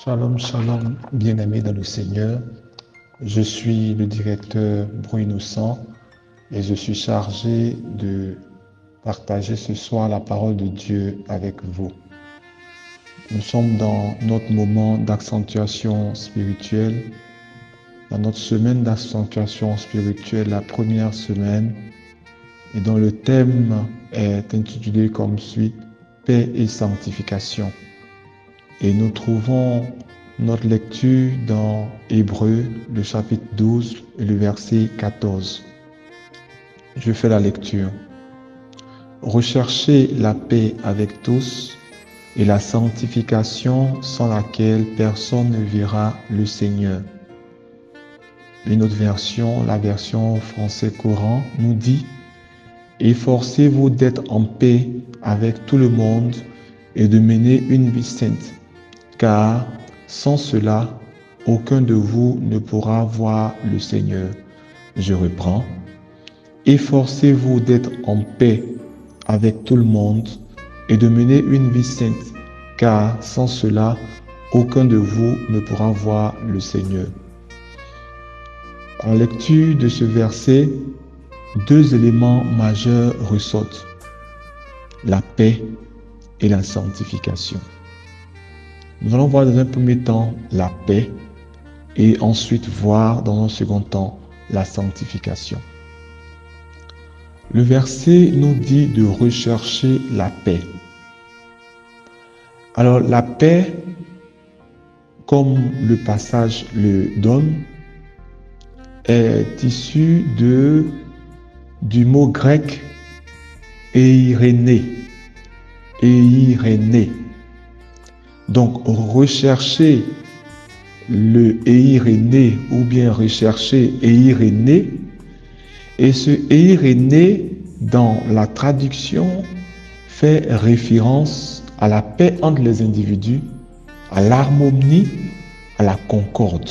Shalom, shalom, bien-aimés dans le Seigneur. Je suis le directeur Bruno Innocent et je suis chargé de partager ce soir la parole de Dieu avec vous. Nous sommes dans notre moment d'accentuation spirituelle, dans notre semaine d'accentuation spirituelle, la première semaine, et dont le thème est intitulé comme suit, Paix et sanctification. Et nous trouvons notre lecture dans Hébreux, le chapitre 12 et le verset 14. Je fais la lecture. Recherchez la paix avec tous et la sanctification sans laquelle personne ne verra le Seigneur. Une autre version, la version français courant, nous dit « Efforcez-vous d'être en paix avec tout le monde et de mener une vie sainte. Car sans cela, aucun de vous ne pourra voir le Seigneur. » Je reprends. Efforcez-vous d'être en paix avec tout le monde et de mener une vie sainte, car sans cela, aucun de vous ne pourra voir le Seigneur. En lecture de ce verset, deux éléments majeurs ressortent, la paix et la sanctification. Nous allons voir dans un premier temps la paix et ensuite voir dans un second temps la sanctification. Le verset nous dit de rechercher la paix. Alors la paix, comme le passage le donne, est issu du mot grec eiréné. Eiréné. Donc, rechercher le eiréné ou bien rechercher eiréné, et ce eiréné, dans la traduction, fait référence à la paix entre les individus, à l'harmonie, à la concorde.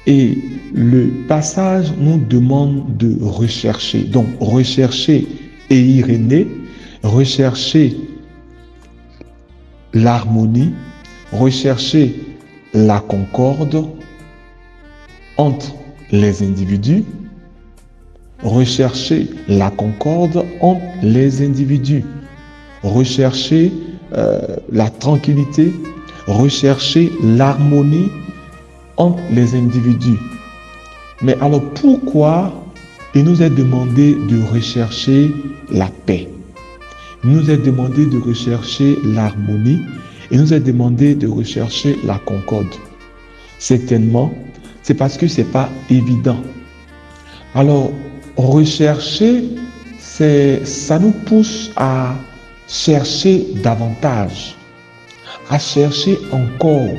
Et le passage nous demande de rechercher. Donc, rechercher eiréné, rechercher l'harmonie, rechercher la concorde entre les individus, rechercher la concorde entre les individus, rechercher la tranquillité, rechercher l'harmonie entre les individus. Mais alors pourquoi il nous est demandé de rechercher la paix? Il nous est demandé de rechercher l'harmonie, il nous est demandé de rechercher la concorde. Certainement, c'est parce que ce n'est pas évident. Alors, rechercher, ça nous pousse à chercher davantage, à chercher encore.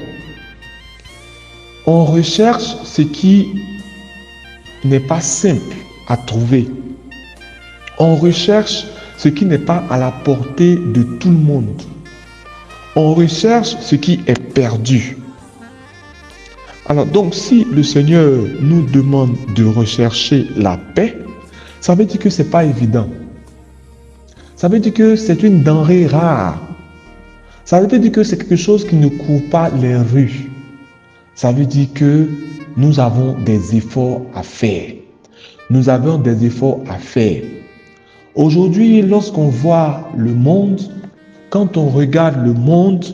On recherche ce qui n'est pas simple à trouver. On recherche ce qui n'est pas à la portée de tout le monde. On recherche ce qui est perdu. Alors donc, si le Seigneur nous demande de rechercher la paix, ça veut dire que ce n'est pas évident. Ça veut dire que c'est une denrée rare. Ça veut dire que c'est quelque chose qui ne court pas les rues. Ça veut dire que nous avons des efforts à faire. Nous avons des efforts à faire. Aujourd'hui, lorsqu'on voit le monde, quand on regarde le monde,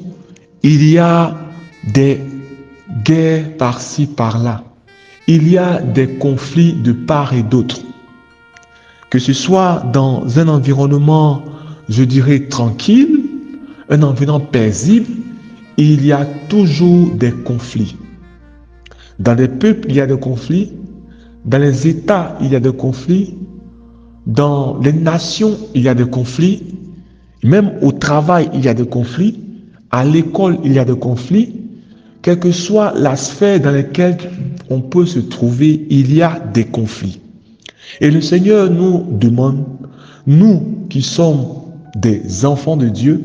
il y a des guerres par-ci, par-là. Il y a des conflits de part et d'autre. Que ce soit dans un environnement, je dirais, tranquille, un environnement paisible, il y a toujours des conflits. Dans les peuples, il y a des conflits. Dans les États, il y a des conflits. Dans les nations, il y a des conflits. Même au travail, il y a des conflits. À l'école, il y a des conflits. Quelle que soit la sphère dans laquelle on peut se trouver, il y a des conflits. Et le Seigneur nous demande, nous qui sommes des enfants de Dieu,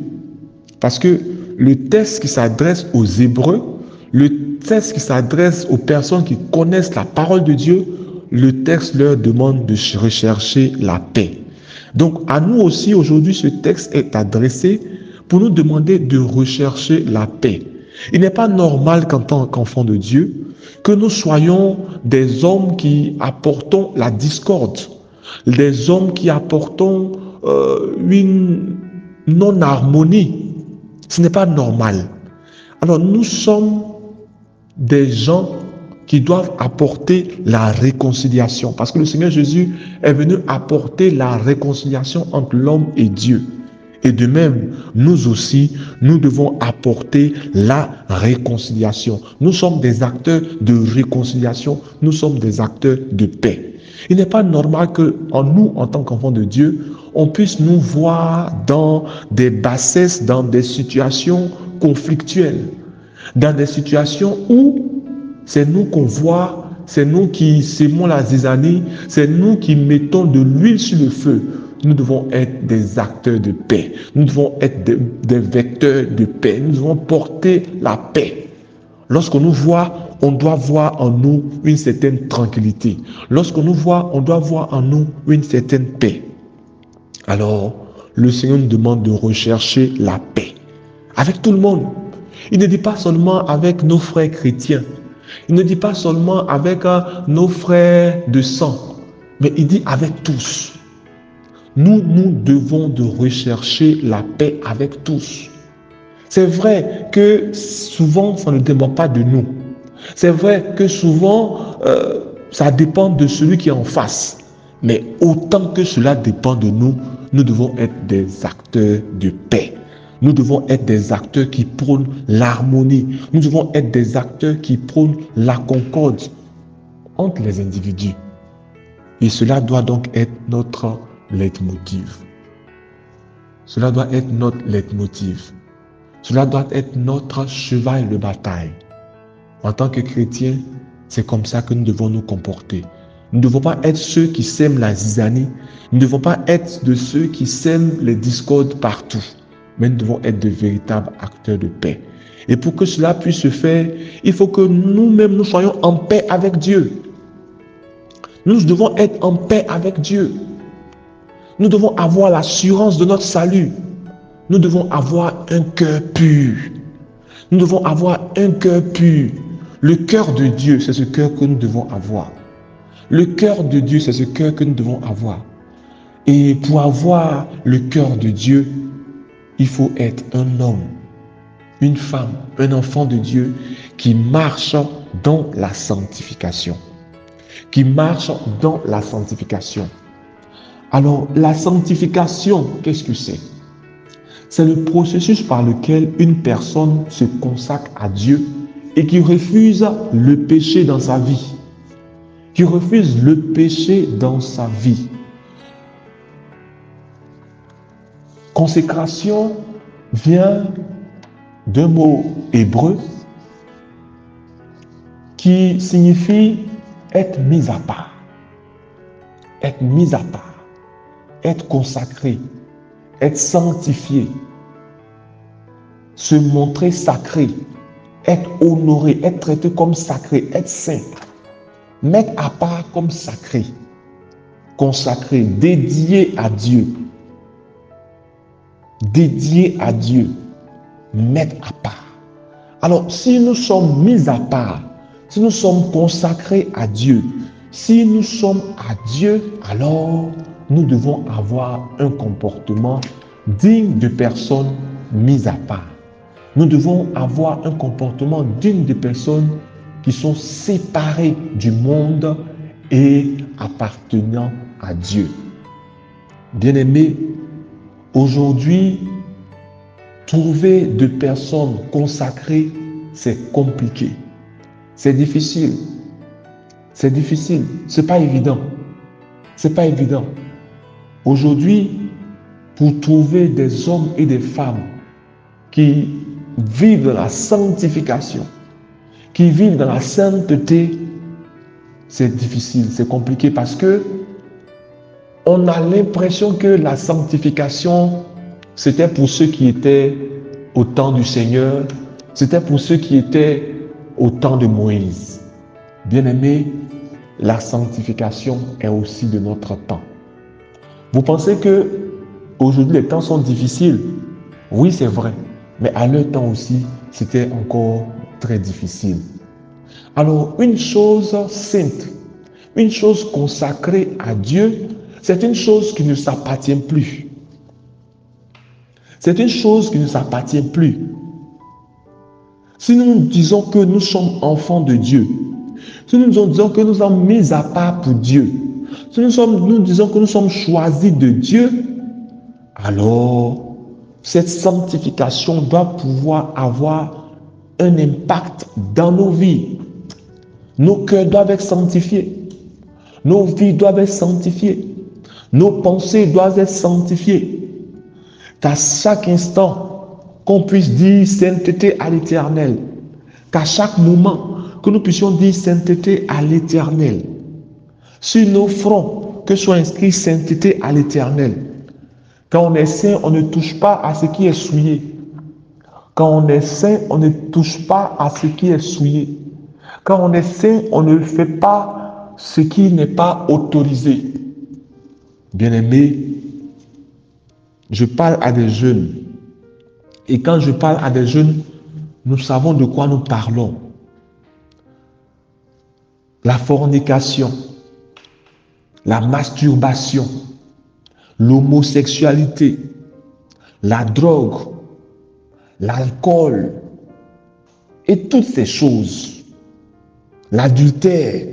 parce que le texte qui s'adresse aux Hébreux, le texte qui s'adresse aux personnes qui connaissent la parole de Dieu, le texte leur demande de rechercher la paix. Donc à nous aussi aujourd'hui, ce texte est adressé pour nous demander de rechercher la paix. Il n'est pas normal qu'en tant qu'enfants de Dieu, que nous soyons des hommes qui apportons la discorde, des hommes qui apportons une non-harmonie. Ce n'est pas normal. Alors nous sommes des gens qui doivent apporter la réconciliation. Parce que le Seigneur Jésus est venu apporter la réconciliation entre l'homme et Dieu. Et de même, nous aussi, nous devons apporter la réconciliation. Nous sommes des acteurs de réconciliation, nous sommes des acteurs de paix. Il n'est pas normal que en nous, en tant qu'enfants de Dieu, on puisse nous voir dans des bassesses, dans des situations conflictuelles, dans des situations où c'est nous qu'on voit, c'est nous qui sémons la zizanie, c'est nous qui mettons de l'huile sur le feu. Nous devons être des acteurs de paix. Nous devons être des vecteurs de paix. Nous devons porter la paix. Lorsqu'on nous voit, on doit voir en nous une certaine tranquillité. Lorsqu'on nous voit, on doit voir en nous une certaine paix. Alors, le Seigneur nous demande de rechercher la paix avec tout le monde. Il ne dit pas seulement avec nos frères chrétiens. Il ne dit pas seulement avec nos frères de sang, mais il dit avec tous. Nous devons de rechercher la paix avec tous. C'est vrai que souvent, ça ne dépend pas de nous. C'est vrai que souvent, ça dépend de celui qui est en face. Mais autant que cela dépend de nous, nous devons être des acteurs de paix. Nous devons être des acteurs qui prônent l'harmonie. Nous devons être des acteurs qui prônent la concorde entre les individus. Et cela doit donc être notre leitmotiv. Cela doit être notre leitmotiv. Cela doit être notre cheval de bataille. En tant que chrétiens, c'est comme ça que nous devons nous comporter. Nous ne devons pas être ceux qui sèment la zizanie. Nous ne devons pas être de ceux qui sèment les discordes partout. Mais nous devons être de véritables acteurs de paix. Et pour que cela puisse se faire, il faut que nous-mêmes nous soyons en paix avec Dieu. Nous devons être en paix avec Dieu. Nous devons avoir l'assurance de notre salut. Nous devons avoir un cœur pur. Nous devons avoir un cœur pur. Le cœur de Dieu, c'est ce cœur que nous devons avoir. Le cœur de Dieu, c'est ce cœur que nous devons avoir. Et pour avoir le cœur de Dieu, il faut être un homme, une femme, un enfant de Dieu qui marche dans la sanctification. Qui marche dans la sanctification. Alors, la sanctification, qu'est-ce que c'est? C'est le processus par lequel une personne se consacre à Dieu et qui refuse le péché dans sa vie. Qui refuse le péché dans sa vie. Consécration vient d'un mot hébreu qui signifie être mis à part. Être mis à part. Être consacré. Être sanctifié. Se montrer sacré. Être honoré. Être traité comme sacré. Être saint. Mettre à part comme sacré. Consacré. Dédié à Dieu. Dédié à Dieu, mettre à part. Alors, si nous sommes mis à part, si nous sommes consacrés à Dieu, si nous sommes à Dieu, alors nous devons avoir un comportement digne de personnes mises à part. Nous devons avoir un comportement digne de personnes qui sont séparées du monde et appartenant à Dieu. Bien-aimés, aujourd'hui, trouver de personnes consacrées, c'est compliqué. C'est difficile. C'est difficile. C'est pas évident. C'est pas évident. Aujourd'hui, pour trouver des hommes et des femmes qui vivent dans la sanctification, qui vivent dans la sainteté, c'est difficile, c'est compliqué parce que on a l'impression que la sanctification, c'était pour ceux qui étaient au temps du Seigneur, c'était pour ceux qui étaient au temps de Moïse. Bien-aimés, la sanctification est aussi de notre temps. Vous pensez que aujourd'hui les temps sont difficiles? Oui, c'est vrai. Mais à leur temps aussi, c'était encore très difficile. Alors, une chose sainte, une chose consacrée à Dieu, c'est une chose qui ne s'appartient plus. C'est une chose qui ne s'appartient plus. Si nous disons que nous sommes enfants de Dieu, si nous disons que nous sommes mis à part pour Dieu, si nous disons que nous sommes choisis de Dieu, alors cette sanctification doit pouvoir avoir un impact dans nos vies. Nos cœurs doivent être sanctifiés. Nos vies doivent être sanctifiées. Nos pensées doivent être sanctifiées. Qu'à chaque instant, qu'on puisse dire sainteté à l'Éternel. Qu'à chaque moment, que nous puissions dire sainteté à l'Éternel. Sur nos fronts, que soit inscrit sainteté à l'Éternel. Quand on est saint, on ne touche pas à ce qui est souillé. Quand on est saint, on ne touche pas à ce qui est souillé. Quand on est saint, on ne fait pas ce qui n'est pas autorisé. Bien-aimés, je parle à des jeunes. Et quand je parle à des jeunes, nous savons de quoi nous parlons. La fornication, la masturbation, l'homosexualité, la drogue, l'alcool et toutes ces choses, l'adultère,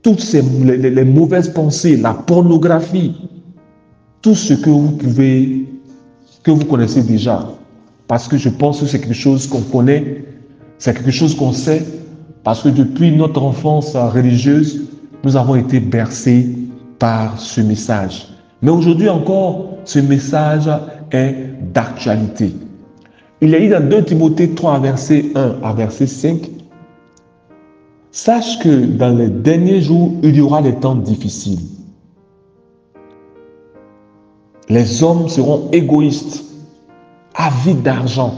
toutes les mauvaises pensées, la pornographie, tout ce que vous connaissez déjà. Parce que je pense que c'est quelque chose qu'on connaît, c'est quelque chose qu'on sait, parce que depuis notre enfance religieuse, nous avons été bercés par ce message. Mais aujourd'hui encore, ce message est d'actualité. Il est dit dans 2 Timothée 3, verset 1 à verset 5, « Sache que dans les derniers jours, il y aura des temps difficiles. Les hommes seront égoïstes, avides d'argent,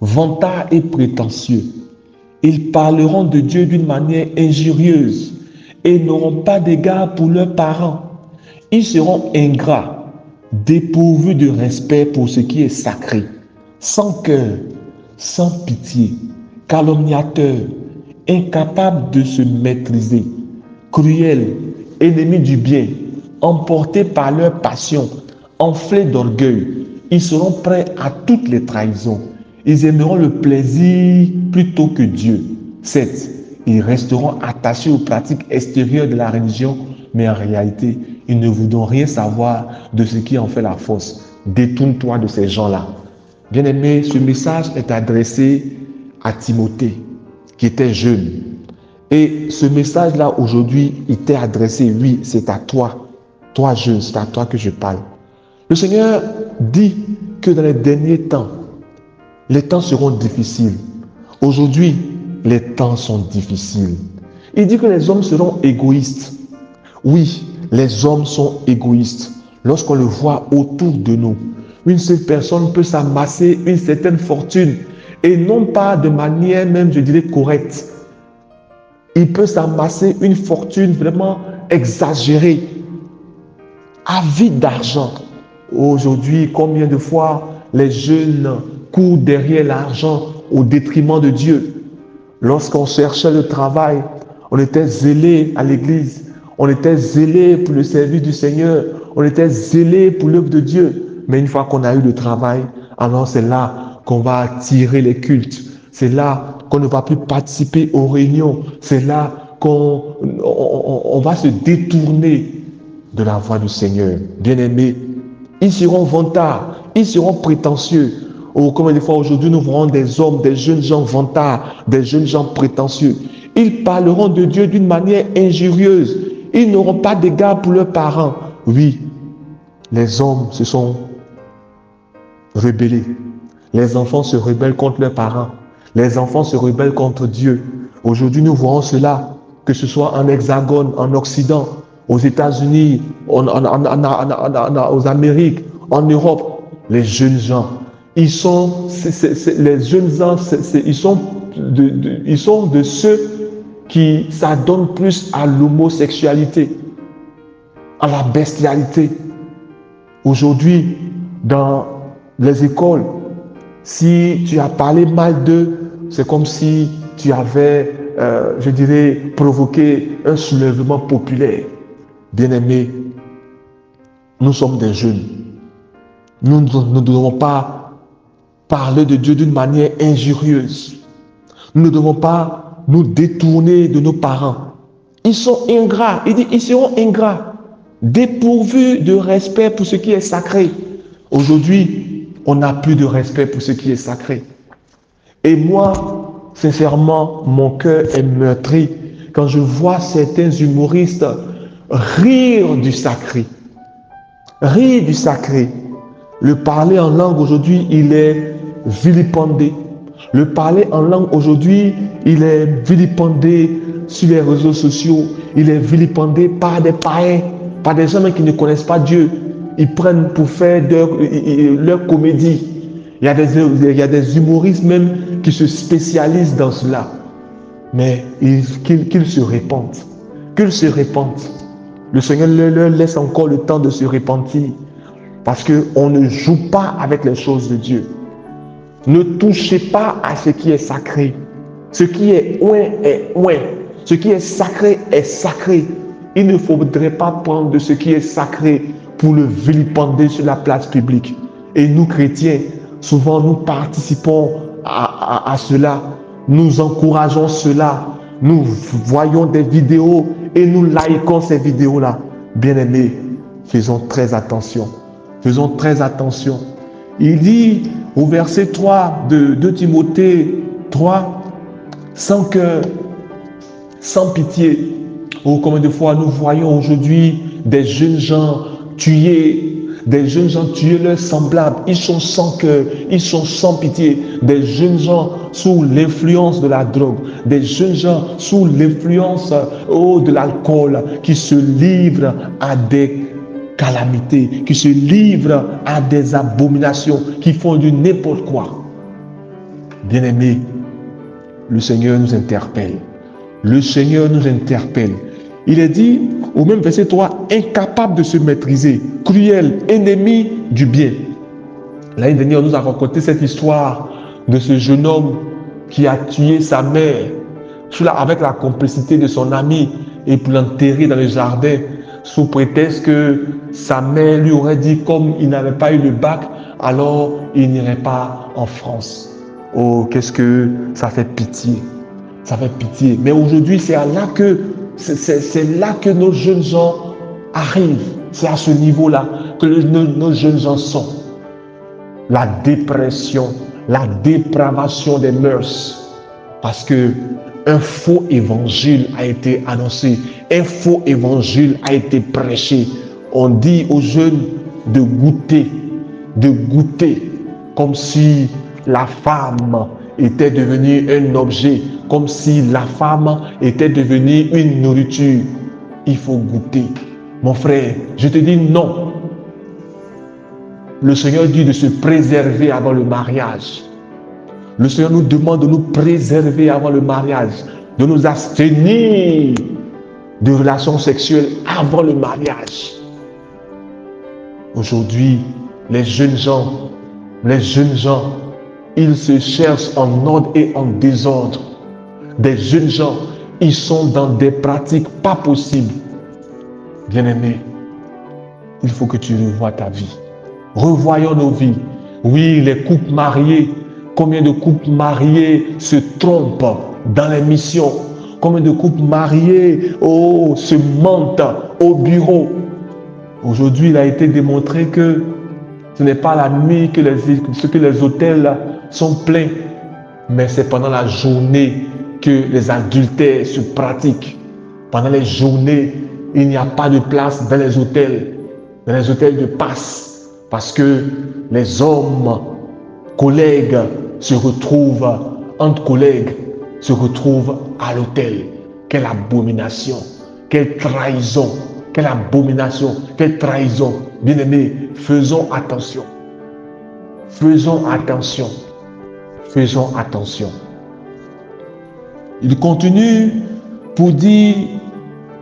vantards et prétentieux. Ils parleront de Dieu d'une manière injurieuse et n'auront pas d'égard pour leurs parents. Ils seront ingrats, dépourvus de respect pour ce qui est sacré, sans cœur, sans pitié, calomniateurs, incapables de se maîtriser, cruels, ennemis du bien, emportés par leur passion, enflés d'orgueil. Ils seront prêts à toutes les trahisons. Ils aimeront le plaisir plutôt que Dieu. 7. Ils resteront attachés aux pratiques extérieures de la religion, mais en réalité, ils ne voudront rien savoir de ce qui en fait la force. Détourne-toi de ces gens-là. Bien-aimé, ce message est adressé à Timothée, qui était jeune. Et ce message-là, aujourd'hui, il t'est adressé, oui, c'est à toi. Toi jeune, c'est à toi que je parle. Le Seigneur dit que dans les derniers temps, les temps seront difficiles. Aujourd'hui, les temps sont difficiles. Il dit que les hommes seront égoïstes. Oui, les hommes sont égoïstes. Lorsqu'on le voit autour de nous, une seule personne peut s'amasser une certaine fortune et non pas de manière même, je dirais, correcte. Il peut s'amasser une fortune vraiment exagérée, avide d'argent. Aujourd'hui, combien de fois les jeunes courent derrière l'argent au détriment de Dieu. Lorsqu'on cherchait le travail, on était zélé à l'église, on était zélé pour le service du Seigneur, on était zélé pour l'œuvre de Dieu. Mais une fois qu'on a eu le travail, alors c'est là qu'on va attirer les cultes. C'est là qu'on ne va plus participer aux réunions. C'est là qu'on va se détourner de la voie du Seigneur. Bien-aimés, ils seront vantards, ils seront prétentieux. Oh, combien de fois aujourd'hui nous verrons des hommes, des jeunes gens vantards, des jeunes gens prétentieux. Ils parleront de Dieu d'une manière injurieuse. Ils n'auront pas d'égard pour leurs parents. Oui, les hommes se sont rebellés. Les enfants se rebellent contre leurs parents. Les enfants se rebellent contre Dieu. Aujourd'hui, nous voyons cela, que ce soit en Hexagone, en Occident, aux États-Unis, aux Amériques, en Europe. Les jeunes gens, ils sont de ceux qui s'adonnent plus à l'homosexualité, à la bestialité. Aujourd'hui, dans les écoles, Si tu as parlé mal d'eux, c'est comme si tu avais, je dirais, provoqué un soulèvement populaire. Bien-aimés, nous sommes des jeunes. Nous ne devons pas parler de Dieu d'une manière injurieuse. Nous ne devons pas nous détourner de nos parents. Ils sont ingrats. Il dit, ils seront ingrats, dépourvus de respect pour ce qui est sacré. Aujourd'hui, on n'a plus de respect pour ce qui est sacré. Et moi, sincèrement, mon cœur est meurtri quand je vois certains humoristes rire du sacré. Rire du sacré. Le parler en langue aujourd'hui, il est vilipendé. Le parler en langue aujourd'hui, il est vilipendé sur les réseaux sociaux. Il est vilipendé par des païens, par des gens qui ne connaissent pas Dieu. Ils prennent pour faire leur comédie. Il y a des humoristes même qui se spécialisent dans cela. Mais qu'ils se répandent. Qu'ils se répandent. Le Seigneur leur laisse encore le temps de se repentir. Parce qu'on ne joue pas avec les choses de Dieu. Ne touchez pas à ce qui est sacré. Ce qui est oint est oint. Ce qui est sacré est sacré. Il ne faudrait pas prendre de ce qui est sacré pour le vilipender sur la place publique. Et nous, chrétiens, souvent nous participons à cela. Nous encourageons cela. Nous voyons des vidéos et nous likons ces vidéos-là. Bien-aimés, faisons très attention. Faisons très attention. Il dit au verset 3 de 2 Timothée 3, sans cœur, sans pitié. Oh, combien de fois nous voyons aujourd'hui des jeunes gens tuer leurs semblables. Ils sont sans cœur, ils sont sans pitié. Des jeunes gens sous l'influence de la drogue, des jeunes gens sous l'influence de l'alcool qui se livrent à des calamités, qui se livrent à des abominations, qui font du n'importe quoi. Bien-aimés, le Seigneur nous interpelle. Le Seigneur nous interpelle. Il est dit, au même verset 3, incapable de se maîtriser, cruel, ennemi du bien. L'année dernière, nous avons raconté cette histoire de ce jeune homme qui a tué sa mère avec la complicité de son ami et pour l'enterrer dans le jardin sous prétexte que sa mère lui aurait dit comme il n'avait pas eu le bac, alors il n'irait pas en France. Oh, qu'est-ce que ça fait pitié. Ça fait pitié. Mais aujourd'hui, c'est là que nos jeunes gens arrivent. C'est à ce niveau-là que nos jeunes gens sont. La dépression, la dépravation des mœurs. Parce que un faux évangile a été annoncé. Un faux évangile a été prêché. On dit aux jeunes de goûter comme si la femme était devenue un objet, comme si la femme était devenue une nourriture. Il faut goûter. Mon frère, je te dis non. Le Seigneur dit de se préserver avant le mariage. Le Seigneur nous demande de nous préserver avant le mariage, de nous abstenir de relations sexuelles avant le mariage. Aujourd'hui, les jeunes gens, ils se cherchent en ordre et en désordre. Des jeunes gens, ils sont dans des pratiques pas possibles. Bien-aimé, il faut que tu revoies ta vie. Revoyons nos vies. Oui, les couples mariés, combien de couples mariés se trompent dans les missions? Combien de couples mariés se mentent au bureau? Aujourd'hui, il a été démontré que ce n'est pas la nuit que les hôtels sont pleins, mais c'est pendant la journée que les adultères se pratiquent. Pendant les journées, il n'y a pas de place dans les hôtels de passe, parce que les hommes, collègues, entre collègues, se retrouvent à l'hôtel. Quelle abomination, quelle trahison, quelle abomination, quelle trahison. Bien-aimés, faisons attention. Faisons attention. Faisons attention. Il continue pour dire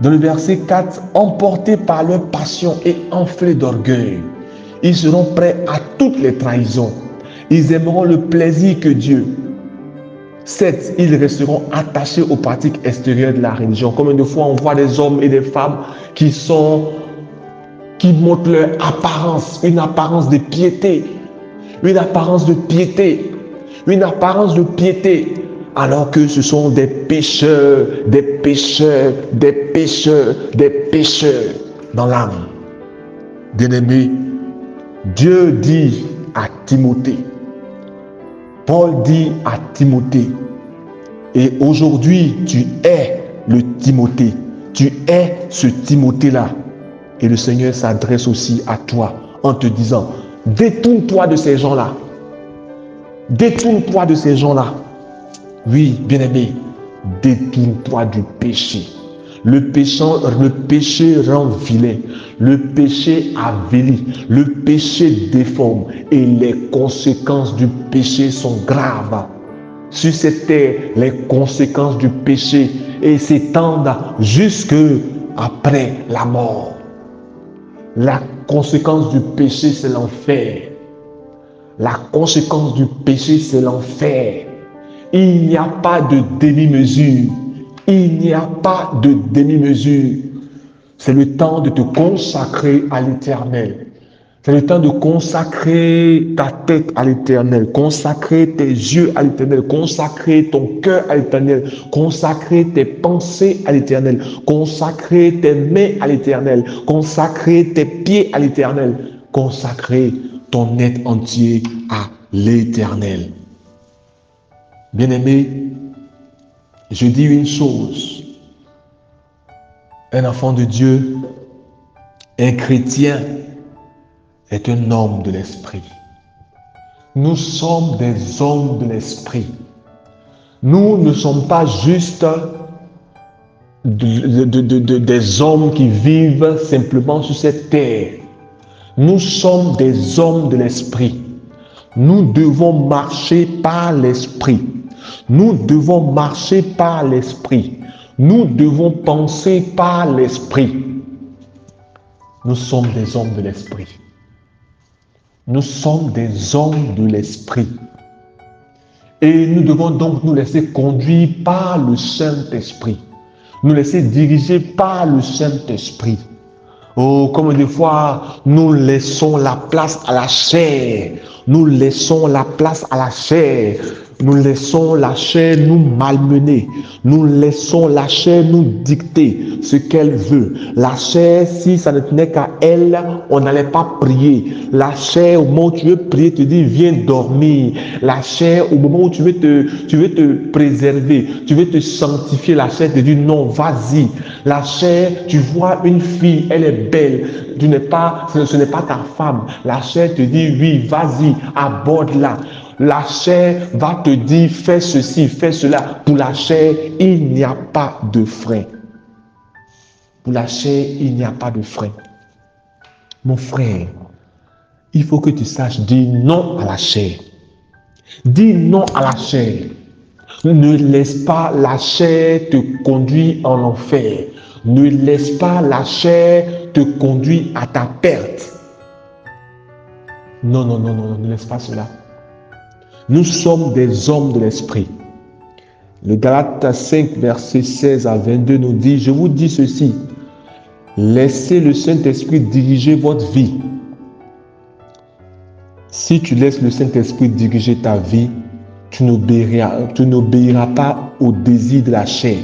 dans le verset 4, emportés par leur passion et enflés d'orgueil, ils seront prêts à toutes les trahisons Ils aimeront le plaisir que Dieu. 7. Ils resteront attachés aux pratiques extérieures de la religion. Combien de fois on voit des hommes et des femmes qui montrent leur apparence, une apparence de piété, une apparence de piété, une apparence de piété, alors que ce sont des pécheurs, des pécheurs, des pécheurs, des pécheurs dans l'âme. Bien-aimé, Dieu dit à Timothée, Paul dit à Timothée, et aujourd'hui tu es le Timothée, tu es ce Timothée-là. Et le Seigneur s'adresse aussi à toi en te disant, détourne-toi de ces gens-là. Détourne-toi de ces gens-là. Oui, bien-aimé, détourne-toi du péché. Le péché rend vilain, le péché avilit, le péché déforme et les conséquences du péché sont graves. Sur cette terre, les conséquences du péché s'étendent jusque après la mort. La conséquence du péché, c'est l'enfer. La conséquence du péché, c'est l'enfer. Il n'y a pas de demi-mesure. Il n'y a pas de demi-mesure. C'est le temps de te consacrer à l'Éternel. C'est le temps de consacrer ta tête à l'Éternel, consacrer tes yeux à l'Éternel, consacrer ton cœur à l'Éternel, consacrer tes pensées à l'Éternel, consacrer tes mains à l'Éternel, consacrer tes pieds à l'Éternel, consacrer ton être entier à l'Éternel. Bien-aimé, je dis une chose, un enfant de Dieu, un chrétien est un homme de l'esprit. Nous sommes des hommes de l'esprit. Nous ne sommes pas juste des hommes qui vivent simplement sur cette terre. Nous sommes des hommes de l'esprit. Nous devons marcher par l'esprit. Nous devons marcher par l'esprit. Nous devons penser par l'esprit. Nous sommes des hommes de l'esprit. Nous sommes des hommes de l'esprit. Et nous devons donc nous laisser conduire par le Saint-Esprit. Nous laisser diriger par le Saint-Esprit. Oh, comme des fois, nous laissons la place à la chair. Nous laissons la place à la chair. Nous laissons la chair nous malmener. Nous laissons la chair nous dicter ce qu'elle veut. La chair, si ça ne tenait qu'à elle, on n'allait pas prier. La chair, au moment où tu veux prier, te dit viens dormir. La chair, au moment où tu veux te préserver, tu veux te sanctifier, la chair te dit non, vas-y. La chair, tu vois une fille, elle est belle. Ce n'est pas ta femme. La chair te dit oui, vas-y, aborde-la. La chair va te dire fais ceci, fais cela. Pour la chair, il n'y a pas de frein. Pour la chair, il n'y a pas de frein. Mon frère, il faut que tu saches dire non à la chair. Dis non à la chair. Ne laisse pas la chair te conduire en enfer. Ne laisse pas la chair te conduire à ta perte. Non, non, non, non, ne laisse pas cela. Nous sommes des hommes de l'esprit. Le Galates 5, verset 16 à 22 nous dit, je vous dis ceci, laissez le Saint-Esprit diriger votre vie. Si tu laisses le Saint-Esprit diriger ta vie, tu n'obéiras pas au désir de la chair.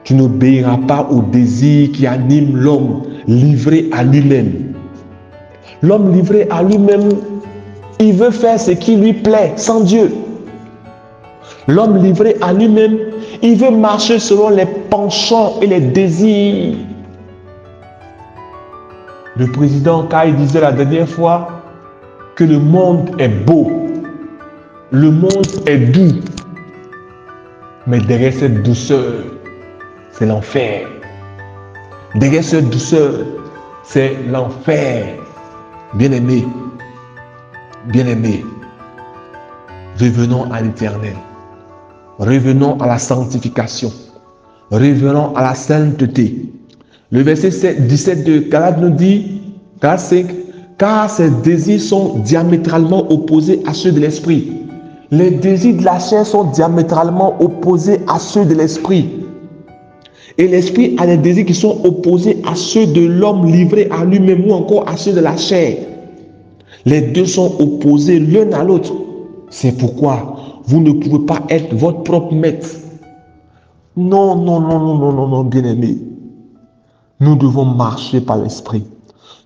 Tu n'obéiras pas au désir qui anime l'homme livré à lui-même. L'homme livré à lui-même, il veut faire ce qui lui plaît sans Dieu. L'homme livré à lui-même, il veut marcher selon les penchants et les désirs. Le président Kai disait la dernière fois que le monde est beau, le monde est doux, mais derrière cette douceur, c'est l'enfer. Derrière cette douceur, c'est l'enfer. Bien-aimé, bien-aimé, revenons à l'Éternel. Revenons à la sanctification. Revenons à la sainteté. Le verset 17 de Galates nous dit, Galates 5, car ces désirs sont diamétralement opposés à ceux de l'esprit. Les désirs de la chair sont diamétralement opposés à ceux de l'esprit. Et l'esprit a des désirs qui sont opposés à ceux de l'homme livré à lui-même ou encore à ceux de la chair. Les deux sont opposés l'un à l'autre. C'est pourquoi vous ne pouvez pas être votre propre maître. Non, non, non, non, non, non, non, bien-aimés. Nous devons marcher par l'esprit.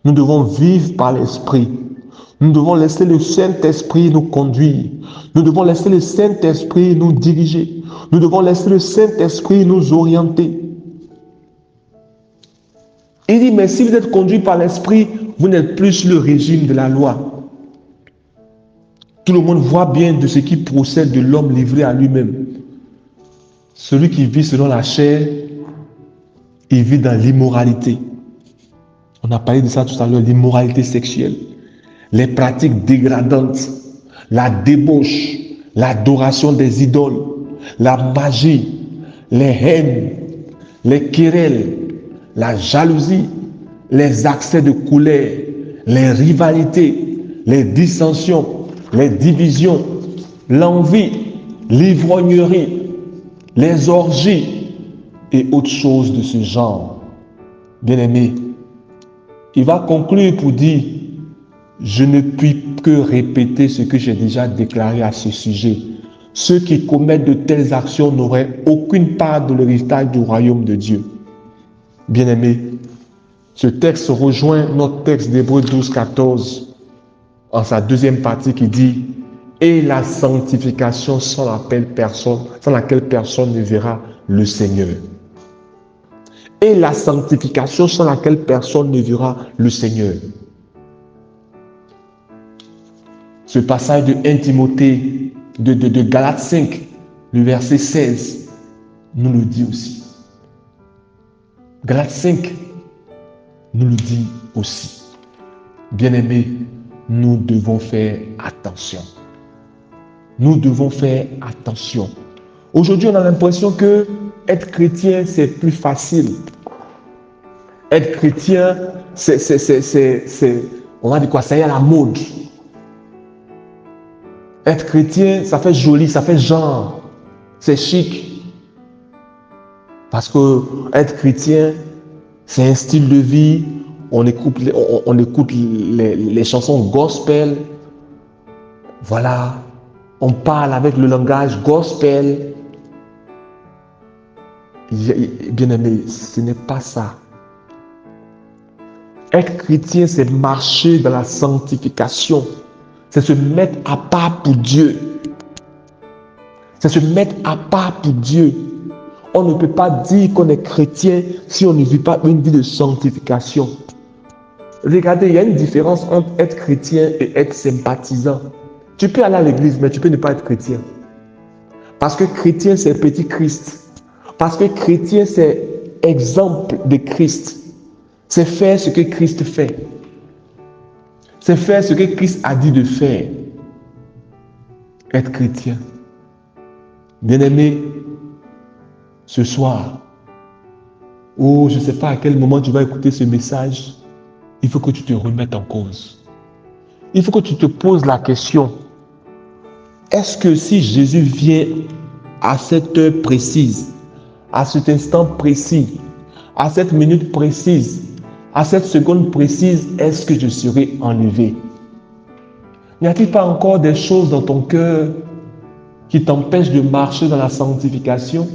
Nous devons vivre par l'esprit. Nous devons laisser le Saint-Esprit nous conduire. Nous devons laisser le Saint-Esprit nous diriger. Nous devons laisser le Saint-Esprit nous orienter. Il dit, mais si vous êtes conduit par l'esprit, vous n'êtes plus sur le régime de la loi. Tout le monde voit bien de ce qui procède de l'homme livré à lui-même. Celui qui vit selon la chair, il vit dans l'immoralité. On a parlé de ça tout à l'heure, l'immoralité sexuelle, les pratiques dégradantes, la débauche, l'adoration des idoles, la magie, les haines, les querelles, la jalousie, les accès de colère, les rivalités, les dissensions, les divisions, l'envie, l'ivrognerie, les orgies et autres choses de ce genre. Bien-aimés, il va conclure pour dire, je ne puis que répéter ce que j'ai déjà déclaré à ce sujet. Ceux qui commettent de telles actions n'auraient aucune part de l'héritage du royaume de Dieu. Bien-aimés, ce texte rejoint notre texte d'Hébreux 12, 14, en sa deuxième partie qui dit « Et la sanctification sans laquelle personne ne verra le Seigneur. » Et la sanctification sans laquelle personne ne verra le Seigneur. Ce passage de 1 Timothée, de Galates 5, le verset 16, nous le dit aussi. Galates 5 nous le dit aussi. Bien-aimés, nous devons faire attention. Nous devons faire attention. Aujourd'hui, on a l'impression que être chrétien, c'est plus facile. Être chrétien, on va dire quoi, ça y est à la mode. Être chrétien, ça fait joli, ça fait genre, c'est chic. Parce que être chrétien, c'est un style de vie. On écoute les chansons gospel. Voilà. On parle avec le langage gospel. Bien-aimé, ce n'est pas ça. Être chrétien, c'est marcher dans la sanctification. C'est se mettre à part pour Dieu. C'est se mettre à part pour Dieu. On ne peut pas dire qu'on est chrétien si on ne vit pas une vie de sanctification. Regardez, il y a une différence entre être chrétien et être sympathisant. Tu peux aller à l'église, mais tu peux ne pas être chrétien. Parce que chrétien, c'est petit Christ. Parce que chrétien, c'est exemple de Christ. C'est faire ce que Christ fait. C'est faire ce que Christ a dit de faire. Être chrétien. Bien-aimé, ce soir, je ne sais pas à quel moment tu vas écouter ce message, il faut que tu te remettes en cause. Il faut que tu te poses la question, est-ce que si Jésus vient à cette heure précise, à cet instant précis, à cette minute précise, à cette seconde précise, est-ce que je serai enlevé? N'y a-t-il pas encore des choses dans ton cœur qui t'empêchent de marcher dans la sanctification?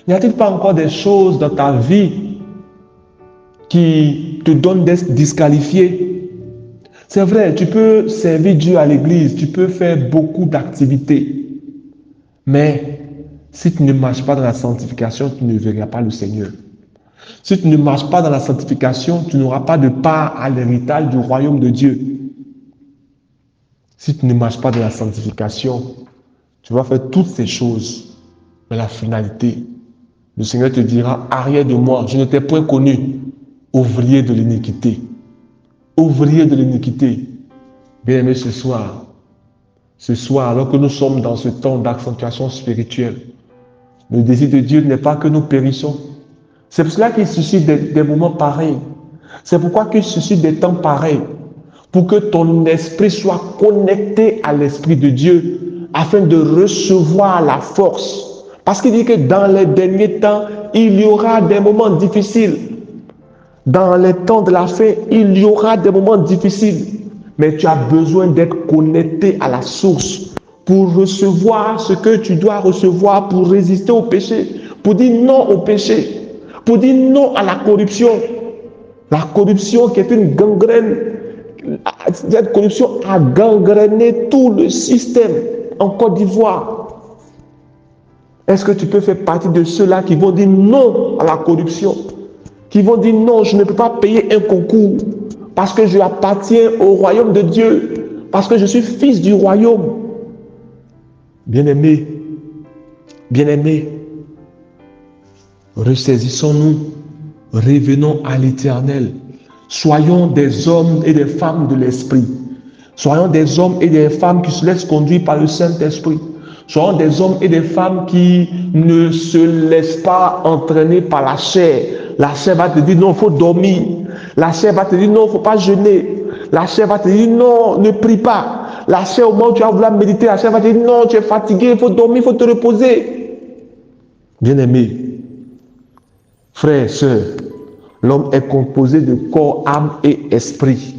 N'y a-t-il pas encore des choses dans ta vie qui te donnent d'être disqualifié? C'est vrai, tu peux servir Dieu à l'église, tu peux faire beaucoup d'activités. Mais si tu ne marches pas dans la sanctification, tu ne verras pas le Seigneur. Si tu ne marches pas dans la sanctification, tu n'auras pas de part à l'héritage du royaume de Dieu. Si tu ne marches pas dans la sanctification, tu vas faire toutes ces choses. Mais la finalité, le Seigneur te dira, arrière de moi, je ne t'ai point connu, ouvrier de l'iniquité. Ouvrier de l'iniquité. Bien-aimé, ce soir, alors que nous sommes dans ce temps d'accentuation spirituelle, le désir de Dieu n'est pas que nous périssons. C'est pour cela qu'il suscite des moments pareils. C'est pourquoi qu'il suscite des temps pareils, pour que ton esprit soit connecté à l'Esprit de Dieu, afin de recevoir la force. Parce qu'il dit que dans les derniers temps, il y aura des moments difficiles. Dans les temps de la fin, il y aura des moments difficiles. Mais tu as besoin d'être connecté à la source pour recevoir ce que tu dois recevoir, pour résister au péché, pour dire non au péché, pour dire non à la corruption. La corruption qui est une gangrène, cette corruption a gangréné tout le système en Côte d'Ivoire. Est-ce que tu peux faire partie de ceux-là qui vont dire non à la corruption, qui vont dire non, je ne peux pas payer un concours parce que je appartiens au royaume de Dieu, parce que je suis fils du royaume. Bien-aimés, bien-aimés, ressaisissons-nous, revenons à l'Éternel. Soyons des hommes et des femmes de l'Esprit. Soyons des hommes et des femmes qui se laissent conduire par le Saint-Esprit. Soyons des hommes et des femmes qui ne se laissent pas entraîner par la chair. La chair va te dire non, il faut dormir. La chair va te dire non, il ne faut pas jeûner. La chair va te dire non, ne prie pas. La chair, au moment où tu vas vouloir méditer, la chair va te dire non, tu es fatigué, il faut dormir, il faut te reposer. Bien-aimés, frères, sœurs, l'homme est composé de corps, âme et esprit.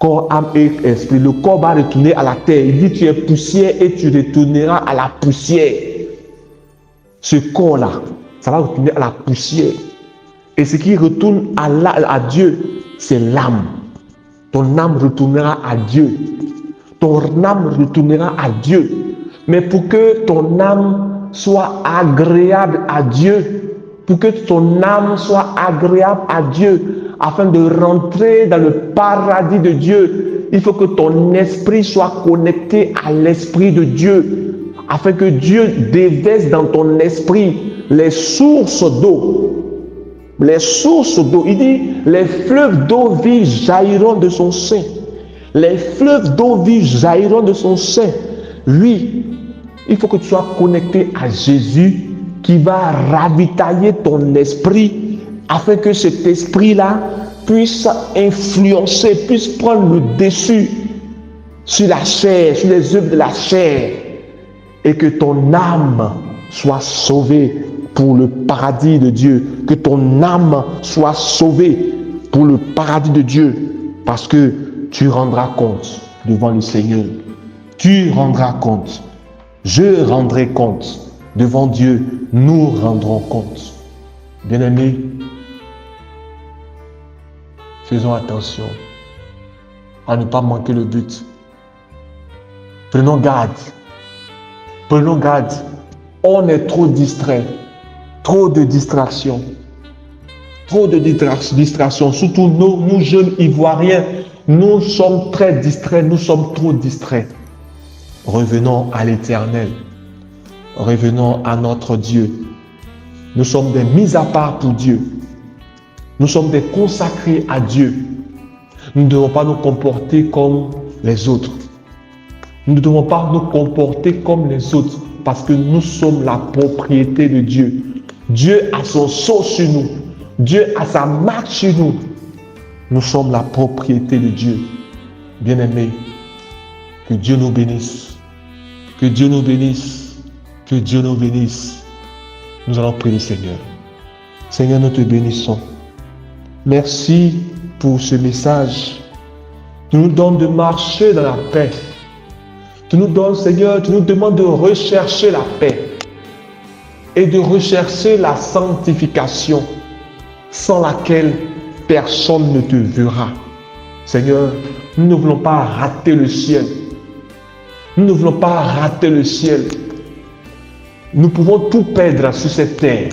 Corps, âme et esprit. Le corps va retourner à la terre. Il dit tu es poussière et tu retourneras à la poussière. Ce corps-là, ça va retourner à la poussière. Et ce qui retourne à Dieu, c'est l'âme. Ton âme retournera à Dieu. Ton âme retournera à Dieu. Mais pour que ton âme soit agréable à Dieu, pour que ton âme soit agréable à Dieu, afin de rentrer dans le paradis de Dieu, il faut que ton esprit soit connecté à l'Esprit de Dieu, afin que Dieu déverse dans ton esprit les sources d'eau. Les sources d'eau. Il dit, les fleuves d'eau vive jailliront de son sein. Les fleuves d'eau vive jailliront de son sein. Oui, il faut que tu sois connecté à Jésus, qui va ravitailler ton esprit, afin que cet esprit-là puisse influencer, puisse prendre le dessus sur la chair, sur les œuvres de la chair, et que ton âme soit sauvée pour le paradis de Dieu, que ton âme soit sauvée pour le paradis de Dieu, parce que tu rendras compte devant le Seigneur. Tu rendras compte. Je rendrai compte. Devant Dieu, nous rendrons compte. Bien-aimés, faisons attention à ne pas manquer le but. Prenons garde. Prenons garde. On est trop distrait. Trop de distractions. Trop de distractions. Surtout nous jeunes Ivoiriens, nous sommes très distraits. Nous sommes trop distraits. Revenons à l'Éternel. Revenons à notre Dieu. Nous sommes des mis à part pour Dieu. Nous sommes des consacrés à Dieu. Nous ne devons pas nous comporter comme les autres. Nous ne devons pas nous comporter comme les autres parce que nous sommes la propriété de Dieu. Dieu a son sceau sur nous. Dieu a sa marque sur nous. Nous sommes la propriété de Dieu. Bien-aimés, que Dieu nous bénisse. Que Dieu nous bénisse. Que Dieu nous bénisse. Nous allons prier le Seigneur. Seigneur, nous te bénissons. Merci pour ce message. Tu nous donnes de marcher dans la paix. Tu nous donnes, Seigneur, tu nous demandes de rechercher la paix et de rechercher la sanctification sans laquelle personne ne te verra. Seigneur, nous ne voulons pas rater le ciel. Nous ne voulons pas rater le ciel. Nous pouvons tout perdre sur cette terre.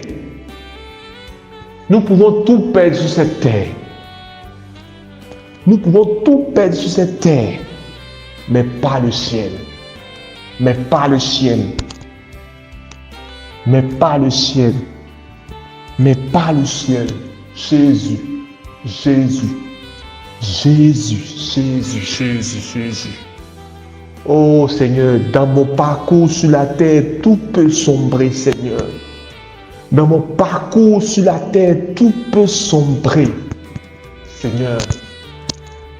Nous pouvons tout perdre sur cette terre. Nous pouvons tout perdre sur cette terre, mais pas le ciel. Mais pas le ciel. Mais pas le ciel. Mais pas le ciel. Jésus, Jésus, Jésus, Jésus, Jésus, Jésus. Oh Seigneur, dans mon parcours sur la terre, tout peut sombrer, Seigneur. Dans mon parcours sur la terre, tout peut sombrer. Seigneur,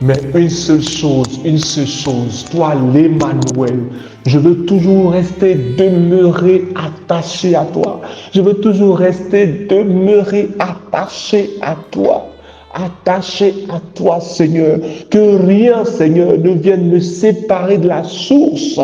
mais une seule chose, toi l'Emmanuel, je veux toujours rester demeuré attaché à toi. Je veux toujours rester demeuré attaché à toi. Attaché à toi, Seigneur. Que rien, Seigneur, ne vienne me séparer de la source.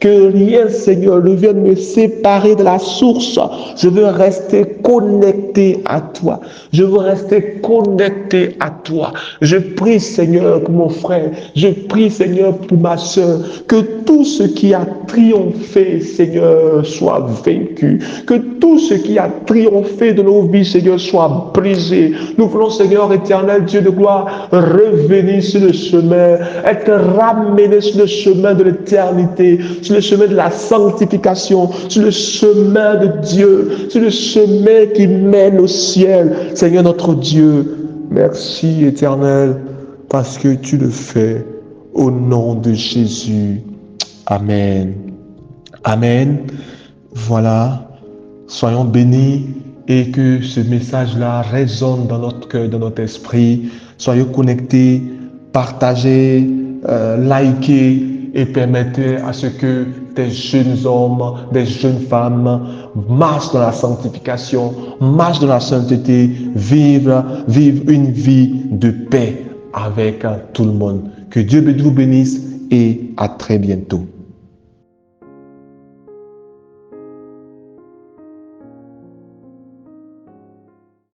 Que rien, Seigneur, ne vienne me séparer de la source. Je veux rester connecté à toi. Je veux rester connecté à toi. Je prie, Seigneur, pour mon frère. Je prie, Seigneur, pour ma soeur. Que tout ce qui a triomphé, Seigneur, soit vaincu. Que tout ce qui a triomphé de nos vies, Seigneur, soit brisé. Nous voulons, Seigneur éternel, Dieu de gloire, revenir sur le chemin, être ramené sur le chemin de l'éternité, sur le chemin de la sanctification, sur le chemin de Dieu, sur le chemin qui mène au ciel. Seigneur notre Dieu, merci éternel, parce que tu le fais au nom de Jésus. Amen. Amen. Voilà. Soyons bénis et que ce message-là résonne dans notre cœur, dans notre esprit. Soyez connectés, partagez, likez et permettez à ce que des jeunes hommes, des jeunes femmes marchent dans la sanctification, marchent dans la sainteté, vivent une vie de paix avec tout le monde. Que Dieu vous bénisse et à très bientôt.